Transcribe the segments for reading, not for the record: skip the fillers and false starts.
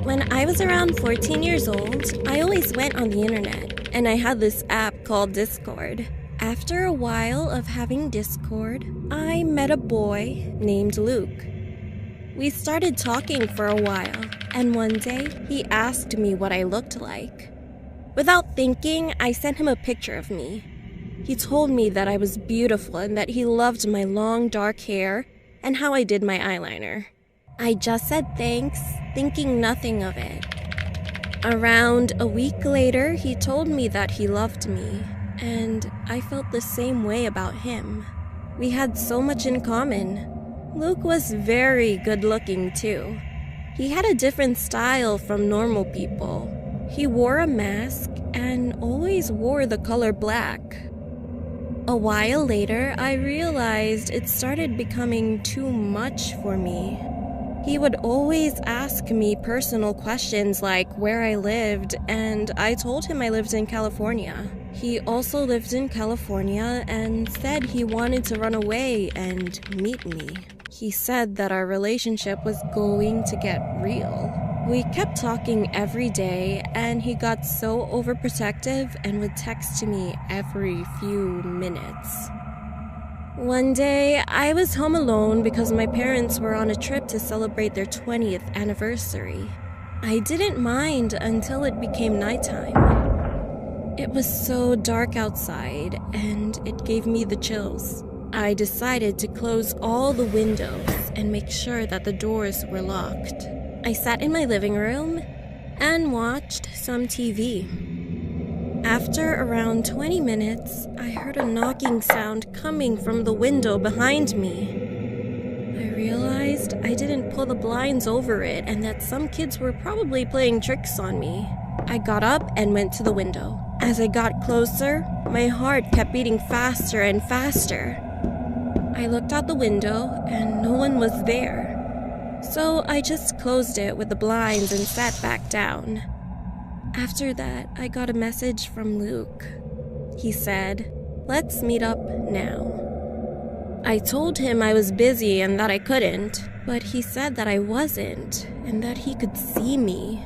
When I was around 14 years old, I always went on the internet, and I had this app called Discord. After a while of having Discord, I met a boy named Luke. We started talking for a while, and one day, he asked me what I looked like. Without thinking, I sent him a picture of me. He told me that I was beautiful and that he loved my long dark hair and how I did my eyeliner. I just said thanks, thinking nothing of it. Around a week later, he told me that he loved me, and I felt the same way about him. We had so much in common. Luke was very good-looking too. He had a different style from normal people. He wore a mask and always wore the color black. A while later, I realized it started becoming too much for me. He would always ask me personal questions like where I lived, and I told him I lived in California. He also lived in California and said he wanted to run away and meet me. He said that our relationship was going to get real. We kept talking every day, and he got so overprotective and would text me every few minutes. One day, I was home alone because my parents were on a trip to celebrate their 20th anniversary. I didn't mind until it became nighttime. It was so dark outside, and it gave me the chills. I decided to close all the windows and make sure that the doors were locked. I sat in my living room and watched some TV. After around 20 minutes, I heard a knocking sound coming from the window behind me. I realized I didn't pull the blinds over it and that some kids were probably playing tricks on me. I got up and went to the window. As I got closer, my heart kept beating faster and faster. I looked out the window and no one was there. So I just closed it with the blinds and sat back down. After that, I got a message from Luke. He said, "Let's meet up now." I told him I was busy and that I couldn't, but he said that I wasn't and that he could see me.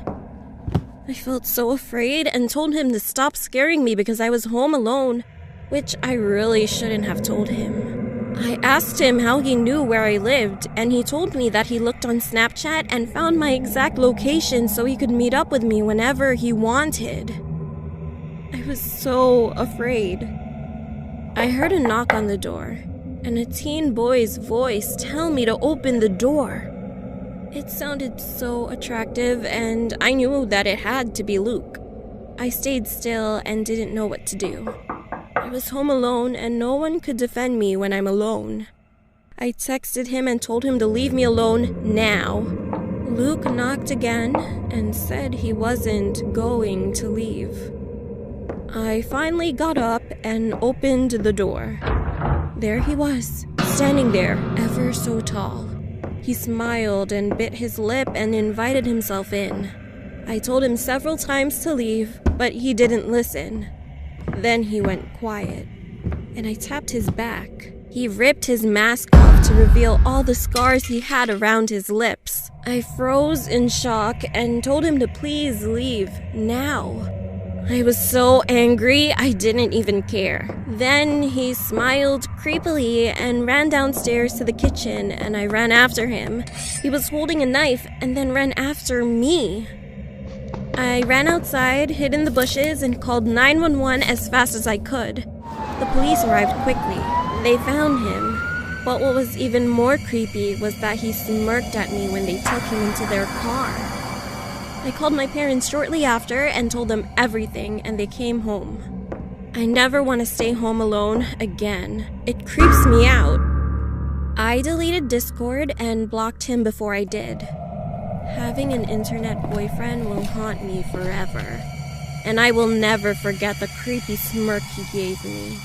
I felt so afraid and told him to stop scaring me because I was home alone, which I really shouldn't have told him. I asked him how he knew where I lived, and he told me that he looked on Snapchat and found my exact location so he could meet up with me whenever he wanted. I was so afraid. I heard a knock on the door, and a teen boy's voice tell me to open the door. It sounded so attractive, and I knew that it had to be Luke. I stayed still and didn't know what to do. I was home alone, and no one could defend me when I'm alone. I texted him and told him to leave me alone now. Luke knocked again and said he wasn't going to leave. I finally got up and opened the door. There he was, standing there, ever so tall. He smiled and bit his lip and invited himself in. I told him several times to leave, but he didn't listen. Then he went quiet, and I tapped his back. He ripped his mask off to reveal all the scars he had around his lips. I froze in shock and told him to please leave, now. I was so angry, I didn't even care. Then he smiled creepily and ran downstairs to the kitchen, and I ran after him. He was holding a knife and then ran after me. I ran outside, hid in the bushes, and called 911 as fast as I could. The police arrived quickly. They found him. But what was even more creepy was that he smirked at me when they took him into their car. I called my parents shortly after and told them everything, and they came home. I never want to stay home alone again. It creeps me out. I deleted Discord and blocked him before I did. Having an internet boyfriend will haunt me forever, and I will never forget the creepy smirk he gave me.